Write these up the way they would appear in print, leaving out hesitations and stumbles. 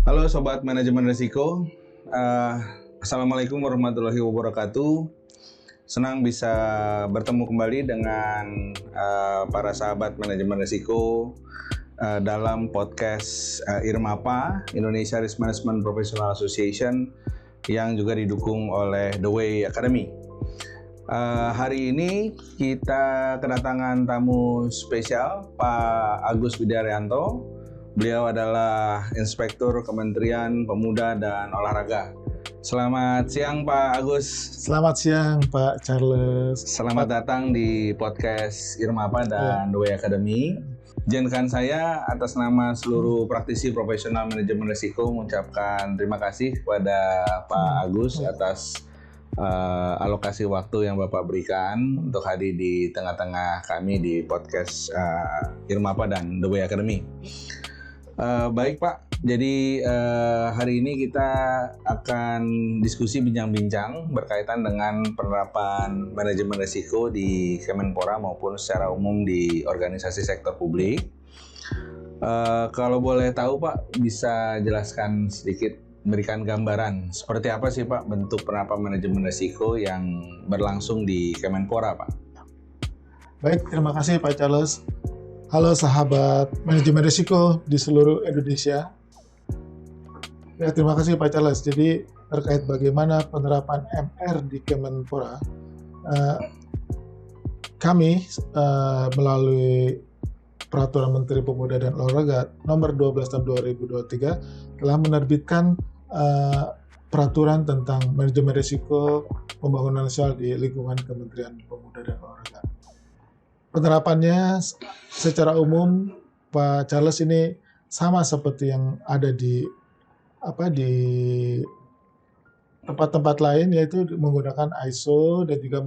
Halo Sobat Manajemen Risiko, Assalamualaikum warahmatullahi wabarakatuh. Senang bisa bertemu kembali dengan para sahabat manajemen risiko dalam podcast IRMAPA, Indonesia Risk Management Professional Association, yang juga didukung oleh The Way Academy. Hari ini kita kedatangan tamu spesial, Pak Agus Widaryanto. Beliau adalah Inspektur Kementerian Pemuda dan Olahraga. Selamat siang Pak Agus. Selamat siang Pak Charles. Selamat datang di podcast IRMAPA dan The Way Academy. Izinkan saya atas nama seluruh praktisi profesional manajemen risiko mengucapkan terima kasih kepada Pak Agus atas alokasi waktu yang Bapak berikan untuk hadir di tengah-tengah kami di podcast IRMAPA dan The Way Academy. Baik Pak, jadi hari ini kita akan diskusi bincang-bincang berkaitan dengan penerapan manajemen risiko di Kemenpora maupun secara umum di organisasi sektor publik. Kalau boleh tahu Pak, bisa jelaskan sedikit, berikan gambaran seperti apa sih Pak bentuk penerapan manajemen risiko yang berlangsung di Kemenpora Pak? Baik, terima kasih Pak Charles. Halo sahabat manajemen risiko di seluruh Indonesia. Ya, terima kasih Pak Charles. Jadi terkait bagaimana penerapan MR di Kemenpora, kami melalui Peraturan Menteri Pemuda dan Olahraga Nomor 12 Tahun 2023 telah menerbitkan peraturan tentang manajemen risiko pembangunan nasional di lingkungan Kementerian Pemuda dan Olahraga. Penerapannya secara umum Pak Charles ini sama seperti yang ada di tempat-tempat lain, yaitu menggunakan ISO dan juga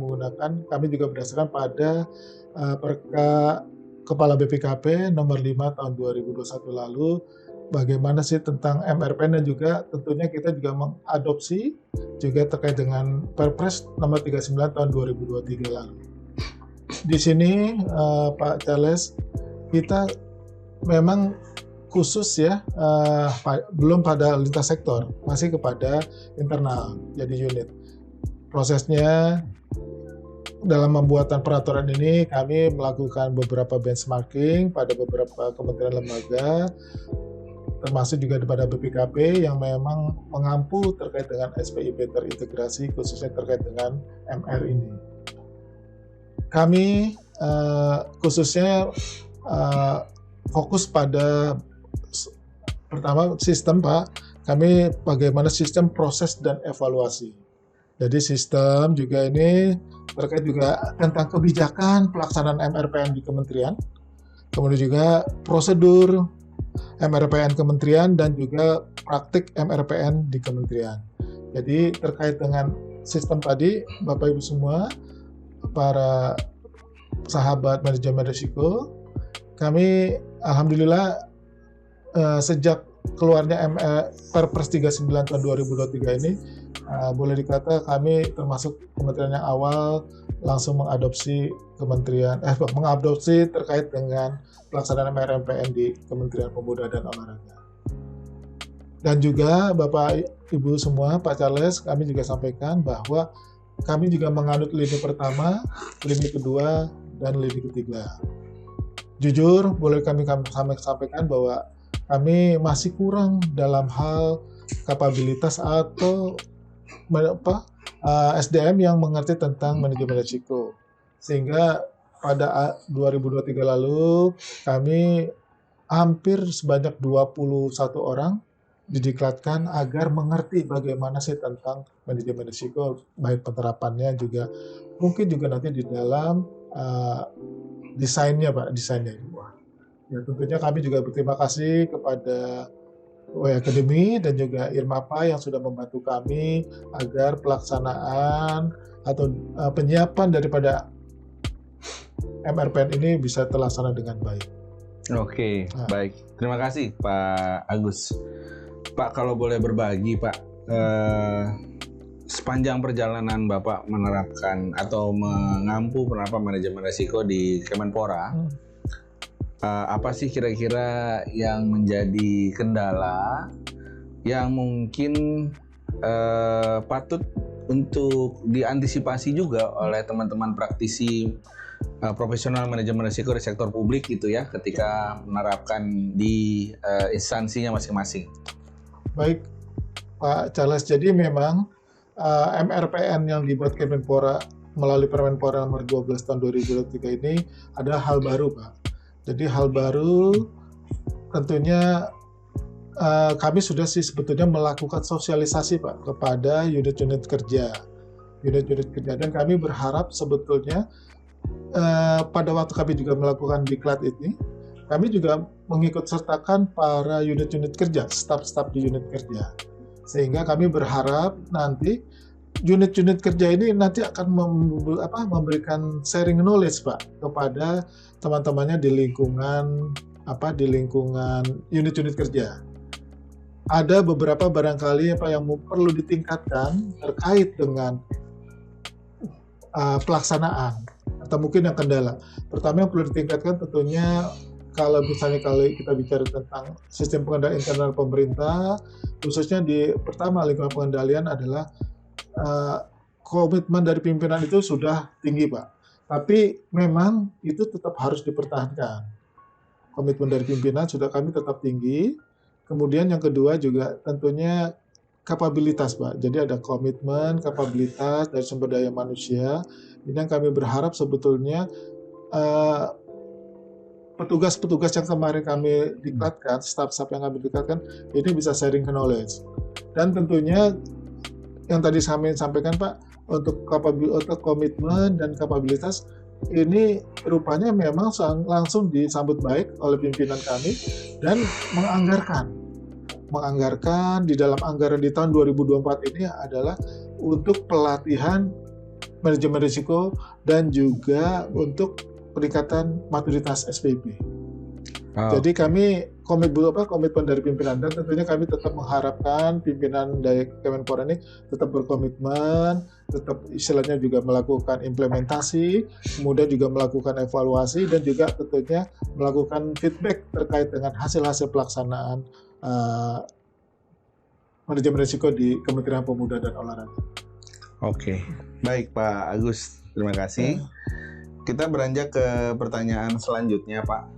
kami juga berdasarkan pada Perka Kepala BPKP nomor 5 tahun 2021 lalu, bagaimana sih tentang MRPN, dan juga tentunya kita juga mengadopsi juga terkait dengan Perpres nomor 39 tahun 2023 lalu. Di sini Pak Charles, kita memang khusus ya, belum pada lintas sektor, masih kepada internal, jadi unit. Prosesnya dalam pembuatan peraturan ini kami melakukan beberapa benchmarking pada beberapa kementerian lembaga, termasuk juga pada BPKP yang memang mengampu terkait dengan SPIP terintegrasi, khususnya terkait dengan MR ini. Kami khususnya fokus pada pertama sistem Pak, kami bagaimana sistem proses dan evaluasi. Jadi sistem juga ini terkait juga tentang kebijakan pelaksanaan MRPN di kementerian, kemudian juga prosedur MRPN kementerian dan juga praktik MRPN di kementerian. Jadi terkait dengan sistem tadi, Bapak Ibu semua, para sahabat manajemen risiko, kami alhamdulillah sejak keluarnya Perpres 39 tahun 2023 ini, boleh dikata kami termasuk kementerian yang awal langsung mengadopsi terkait dengan pelaksanaan MRPN di Kementerian Pemuda dan Olahraga. Dan juga Bapak Ibu semua, Pak Charles, kami juga sampaikan bahwa kami juga menganut lini pertama, lini kedua, dan lini ketiga. Jujur, boleh kami sampaikan bahwa kami masih kurang dalam hal kapabilitas atau SDM yang mengerti tentang manajemen risiko. Sehingga pada 2023 lalu, kami hampir sebanyak 21 orang didiklatkan agar mengerti bagaimana sih tentang manajemen risiko, baik penerapannya juga mungkin juga nanti di dalam desainnya Pak, desainnya. Ya, tentunya kami juga berterima kasih kepada Way Academy dan juga IRMAPA yang sudah membantu kami agar pelaksanaan atau penyiapan daripada MRPN ini bisa terlaksana dengan baik. Oke, baik. Terima kasih Pak Agus. Pak, kalau boleh berbagi Pak, sepanjang perjalanan Bapak menerapkan atau mengampu penerapan manajemen risiko di Kemenpora, apa sih kira-kira yang menjadi kendala yang mungkin patut untuk diantisipasi juga oleh teman-teman praktisi profesional manajemen risiko di sektor publik gitu ya, ketika menerapkan di instansinya masing-masing? Baik, Pak Charles. Jadi memang MRPN yang dibuat Kemenpora melalui Permenpora nomor 12 tahun 2023 ini adalah hal baru, Pak. Jadi hal baru tentunya kami sudah sih sebetulnya melakukan sosialisasi, Pak, kepada unit-unit kerja. Dan kami berharap sebetulnya pada waktu kami juga melakukan diklat ini, kami juga mengikut sertakan para unit-unit kerja, staf-staf di unit kerja. Sehingga kami berharap nanti unit-unit kerja ini nanti akan memberikan sharing knowledge, Pak, kepada teman-temannya di lingkungan unit-unit kerja. Ada beberapa barangkali yang perlu ditingkatkan terkait dengan pelaksanaan atau mungkin yang kendala. Pertama yang perlu ditingkatkan tentunya kalau kita bicara tentang sistem pengendalian internal pemerintah, khususnya di pertama lingkungan pengendalian adalah komitmen dari pimpinan itu sudah tinggi, Pak. Tapi memang itu tetap harus dipertahankan. Komitmen dari pimpinan sudah kami tetap tinggi. Kemudian yang kedua juga tentunya kapabilitas, Pak. Jadi ada komitmen, kapabilitas dari sumber daya manusia. Ini yang kami berharap sebetulnya petugas-petugas yang kemarin kami diklatkan, staf-staf yang kami diklatkan, ini bisa sharing knowledge. Dan tentunya yang tadi kami sampaikan, Pak, untuk komitmen dan kapabilitas ini rupanya memang langsung disambut baik oleh pimpinan kami dan menganggarkan di dalam anggaran di tahun 2024 ini adalah untuk pelatihan manajemen risiko dan juga untuk peningkatan maturitas SPP. Jadi kami komitmen dari pimpinan, dan tentunya kami tetap mengharapkan pimpinan dari Kemenpora ini tetap berkomitmen, tetap istilahnya juga melakukan implementasi, kemudian juga melakukan evaluasi dan juga tentunya melakukan feedback terkait dengan hasil-hasil pelaksanaan manajemen risiko di Kementerian Pemuda dan Olahraga. Oke, baik Pak Agus, terima kasih. Kita beranjak ke pertanyaan selanjutnya, Pak.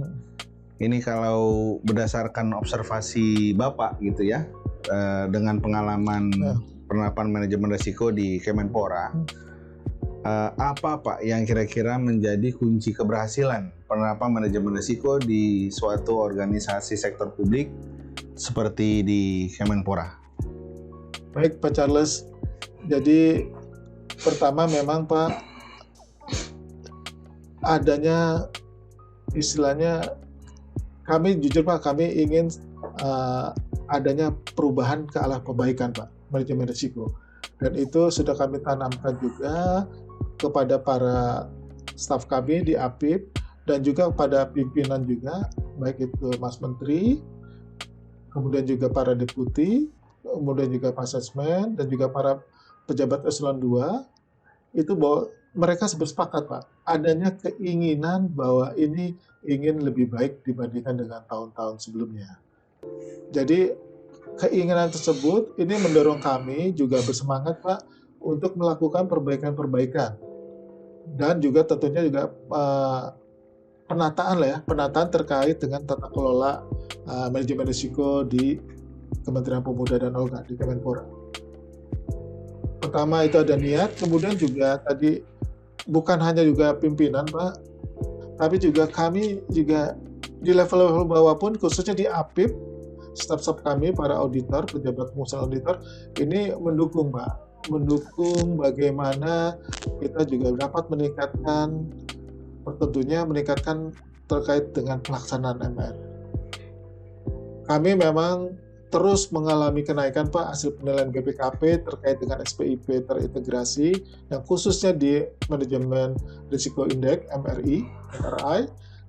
Ini kalau berdasarkan observasi Bapak gitu ya, dengan pengalaman penerapan manajemen risiko di Kemenpora, apa Pak yang kira-kira menjadi kunci keberhasilan penerapan manajemen risiko di suatu organisasi sektor publik seperti di Kemenpora? Baik Pak Charles, jadi pertama memang Pak, adanya istilahnya kami jujur Pak, kami ingin adanya perubahan ke arah perbaikan Pak, manajemen risiko. Dan itu sudah kami tanamkan juga kepada para staf kami di APIP dan juga kepada pimpinan juga, baik itu Mas Menteri, kemudian juga para deputi, kemudian juga Pak Sesmen dan juga para pejabat eselon 2, itu bahwa mereka bersepakat Pak, adanya keinginan bahwa ini ingin lebih baik dibandingkan dengan tahun-tahun sebelumnya. Jadi keinginan tersebut ini mendorong kami juga bersemangat Pak untuk melakukan perbaikan-perbaikan dan juga tentunya juga penataan terkait dengan tata kelola manajemen risiko di Kementerian Pemuda dan Olahraga di Kemenpora. Pertama itu ada niat, kemudian juga tadi bukan hanya juga pimpinan Pak, tapi juga kami juga di level-level bawah pun, khususnya di APIP, staf-staf kami, para auditor, pejabat pengusaha auditor, ini mendukung Pak, mendukung bagaimana kita juga dapat meningkatkan, tentunya meningkatkan terkait dengan pelaksanaan MR. Kami memang terus mengalami kenaikan Pak hasil penilaian BPKP terkait dengan SPIP terintegrasi yang khususnya di manajemen risiko indeks MRI.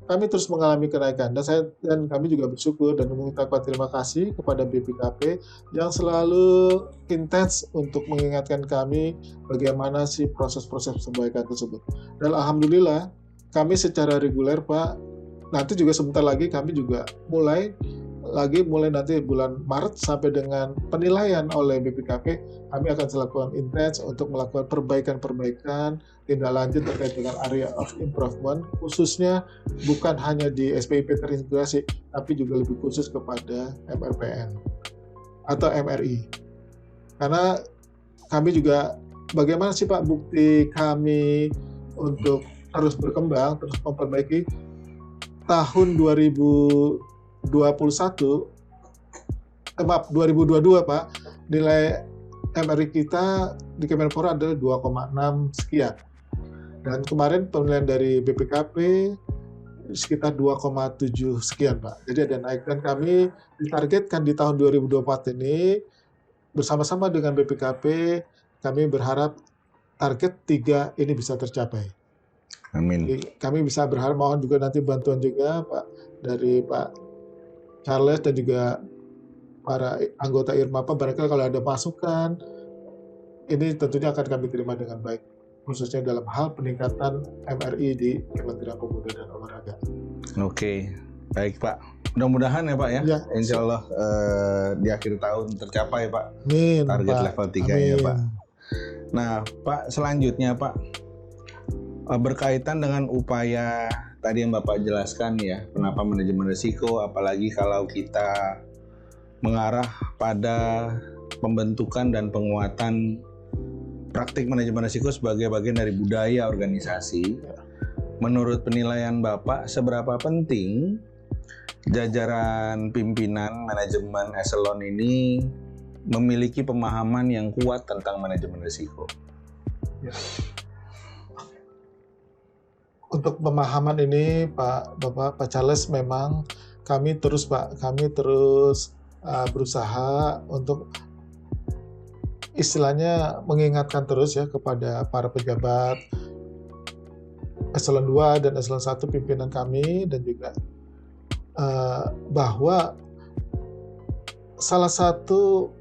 Kami terus mengalami kenaikan dan kami juga bersyukur dan mengucapkan terima kasih kepada BPKP yang selalu intens untuk mengingatkan kami bagaimana sih proses-proses perbaikan tersebut. Dan alhamdulillah kami secara reguler Pak, nanti juga sebentar lagi kami juga mulai lagi mulai nanti bulan Maret sampai dengan penilaian oleh BPKP, kami akan melakukan intens untuk melakukan perbaikan-perbaikan tindak lanjut terkait dengan area of improvement, khususnya bukan hanya di SPIP terintegrasi, tapi juga lebih khusus kepada MRPN atau MRI. Karena kami juga, bagaimana sih Pak bukti kami untuk terus berkembang, terus memperbaiki. Tahun 2021, 2022 Pak, nilai MRI kita di Kemenpora adalah 2,6 sekian. Dan kemarin penilaian dari BPKP sekitar 2,7 sekian Pak. Jadi ada naik, dan kami ditargetkan di tahun 2024 ini bersama-sama dengan BPKP, kami berharap target 3 ini bisa tercapai. Amin. Jadi kami bisa berharap, mohon juga nanti bantuan juga Pak dari Pak Charles dan juga para anggota IRMAPA, barangkali kalau ada masukan, ini tentunya akan kami terima dengan baik, khususnya dalam hal peningkatan MRI di Kementerian Pemuda dan Olahraga. Oke, baik Pak. Mudah-mudahan ya Pak ya, Ya, insya Allah di akhir tahun tercapai Pak, amin, target Pak. level 3-nya Pak. Nah Pak, selanjutnya Pak, berkaitan dengan upaya tadi yang Bapak jelaskan ya, kenapa manajemen risiko, apalagi kalau kita mengarah pada pembentukan dan penguatan praktik manajemen risiko sebagai bagian dari budaya organisasi. Menurut penilaian Bapak, seberapa penting jajaran pimpinan manajemen eselon ini memiliki pemahaman yang kuat tentang manajemen risiko? Ya. Untuk pemahaman ini Pak Charles, memang kami terus berusaha untuk istilahnya mengingatkan terus ya kepada para pejabat eselon 2 dan eselon 1 pimpinan kami, dan juga bahwa salah satu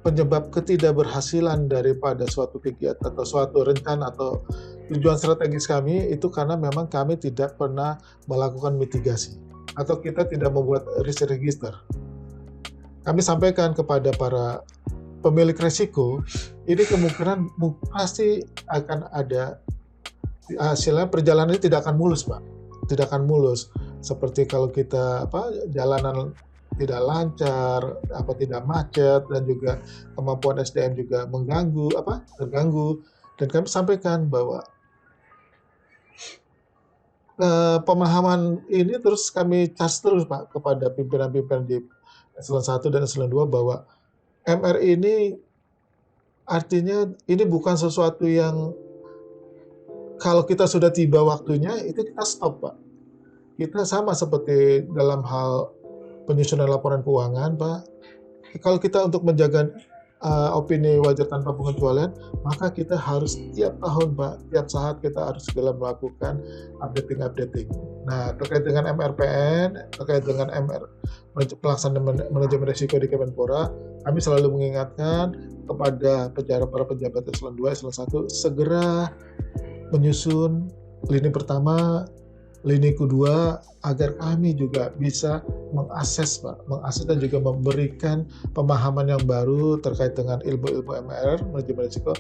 penyebab ketidakberhasilan daripada suatu kegiatan atau suatu rencana atau tujuan strategis kami itu karena memang kami tidak pernah melakukan mitigasi atau kita tidak membuat risk register. Kami sampaikan kepada para pemilik risiko, ini kemungkinan pasti akan ada hasilnya, perjalanannya tidak akan mulus Pak, tidak akan mulus. Seperti kalau kita jalanan tidak lancar, tidak macet, dan juga kemampuan SDM juga terganggu. Dan kami sampaikan bahwa pemahaman ini terus kami cas terus Pak kepada pimpinan-pimpinan di eselon 1 dan eselon 2 bahwa MRI ini artinya ini bukan sesuatu yang kalau kita sudah tiba waktunya itu kita stop Pak. Kita sama seperti dalam hal penyusunan laporan keuangan Pak. Kalau kita untuk menjaga opini wajar tanpa pengecualian, maka kita harus tiap tahun Pak, tiap saat kita harus segera melakukan updating. Nah, terkait dengan MRPN, terkait dengan pelaksanaan manajemen risiko di Kemenpora, kami selalu mengingatkan kepada para pejabat eselon 2, eselon 1 segera menyusun lini pertama, lini kedua, agar kami juga bisa mengakses dan juga memberikan pemahaman yang baru terkait dengan ilmu-ilmu MR, manajemen risiko.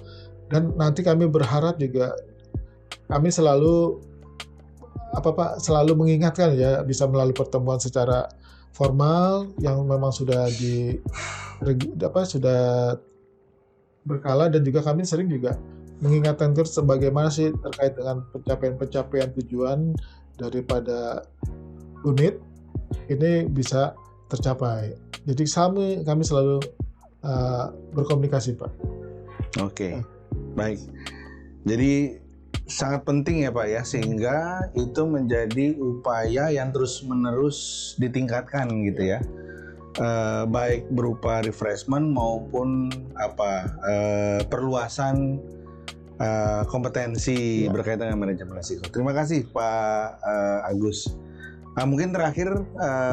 Dan nanti kami berharap juga kami selalu mengingatkan ya, bisa melalui pertemuan secara formal yang memang sudah sudah berkala, dan juga kami sering juga mengingatkan terus bagaimana sih terkait dengan pencapaian tujuan daripada unit ini bisa tercapai. Jadi kami selalu berkomunikasi Pak. Oke, baik. Jadi sangat penting ya Pak ya, sehingga itu menjadi upaya yang terus-menerus ditingkatkan gitu ya. Baik berupa refreshment maupun perluasan kompetensi berkaitan dengan manajemen risiko. Terima kasih Pak Agus. Mungkin terakhir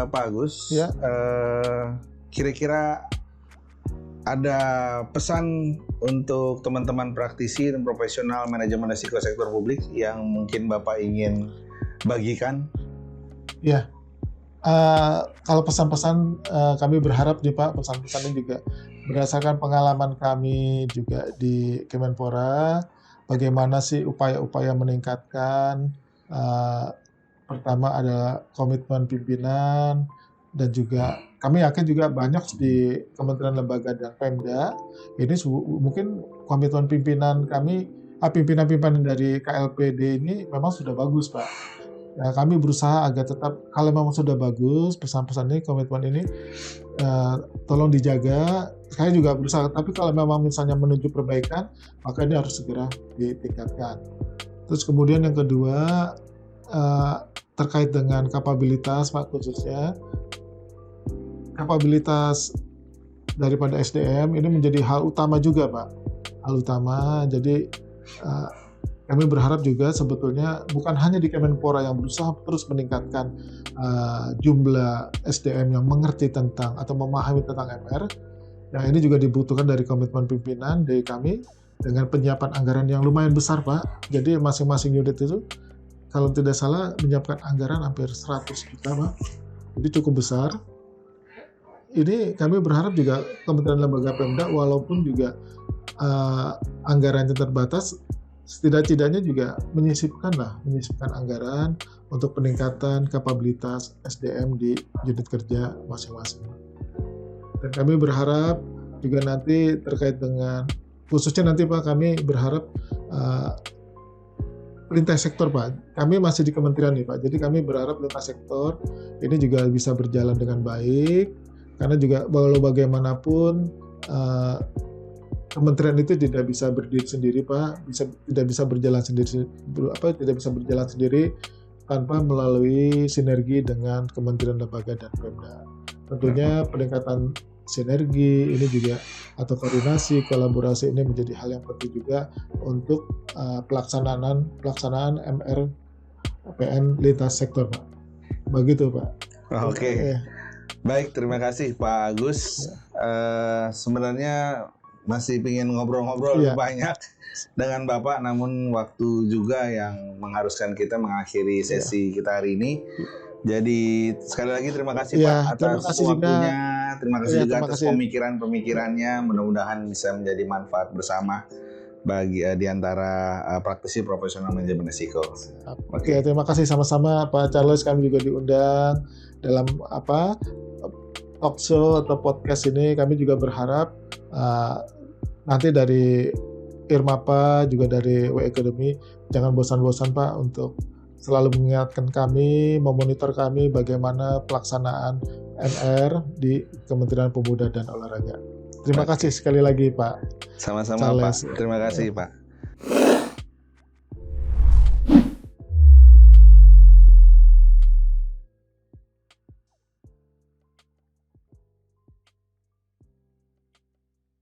Pak Agus, Ya. Kira-kira ada pesan untuk teman-teman praktisi dan profesional manajemen risiko sektor publik yang mungkin Bapak ingin bagikan? Ya, kalau pesan-pesan kami berharap nih Pak, pesan-pesannya juga berdasarkan pengalaman kami juga di Kemenpora, bagaimana sih upaya-upaya meningkatkan, pertama adalah komitmen pimpinan, dan juga kami yakin juga banyak di kementerian lembaga dan Pemda, ini mungkin komitmen pimpinan kami, pimpinan-pimpinan dari KLPD ini memang sudah bagus Pak. Ya, kami berusaha agar tetap, kalau memang sudah bagus pesan-pesan ini, komitmen ini tolong dijaga. Saya juga berusaha, tapi kalau memang misalnya menuju perbaikan, maka ini harus segera ditingkatkan. Terus kemudian yang kedua, terkait dengan kapabilitas Pak, khususnya kapabilitas daripada SDM ini menjadi hal utama juga Pak, hal utama. Jadi kami berharap juga sebetulnya bukan hanya di Kemenpora yang berusaha terus meningkatkan jumlah SDM yang mengerti tentang atau memahami tentang MR. Yang ini juga dibutuhkan dari komitmen pimpinan dari kami dengan penyiapan anggaran yang lumayan besar Pak. Jadi masing-masing unit itu kalau tidak salah menyiapkan anggaran hampir 100 juta Pak. Jadi cukup besar. Ini kami berharap juga Kementerian Lembaga Pemda walaupun juga anggarannya terbatas, setidak-tidaknya juga menyisipkan anggaran untuk peningkatan kapabilitas SDM di unit kerja masing-masing. Dan kami berharap juga nanti terkait dengan, khususnya nanti Pak, kami berharap lintas sektor Pak. Kami masih di kementerian nih Pak, jadi kami berharap lintas sektor ini juga bisa berjalan dengan baik, karena juga walau bagaimanapun kementerian itu tidak bisa berdiri sendiri Pak, tidak bisa berjalan sendiri tanpa melalui sinergi dengan kementerian lembaga dan Pemda. Tentunya peningkatan sinergi ini juga atau koordinasi, kolaborasi ini menjadi hal yang penting juga untuk pelaksanaan MR PN lintas sektor Pak. Begitu Pak. Oke. Baik, terima kasih Pak Agus. Sebenarnya masih ingin ngobrol-ngobrol lebih banyak dengan Bapak, namun waktu juga yang mengharuskan kita mengakhiri sesi kita hari ini. Jadi sekali lagi terima kasih Pak atas waktunya, terima kasih juga atas pemikiran-pemikirannya. Mudah-mudahan bisa menjadi manfaat bersama bagi di antara praktisi profesional manajemen risiko. Oke, terima kasih sama-sama Pak Charles. Kami juga diundang dalam talk show atau podcast ini. Kami juga berharap nanti dari IRMAPA juga dari W Academy jangan bosan-bosan Pak untuk selalu mengingatkan kami, memonitor kami bagaimana pelaksanaan MR di Kementerian Pemuda dan Olahraga. Terima kasih sekali lagi Pak. Sama-sama Pak. Terima kasih Pak.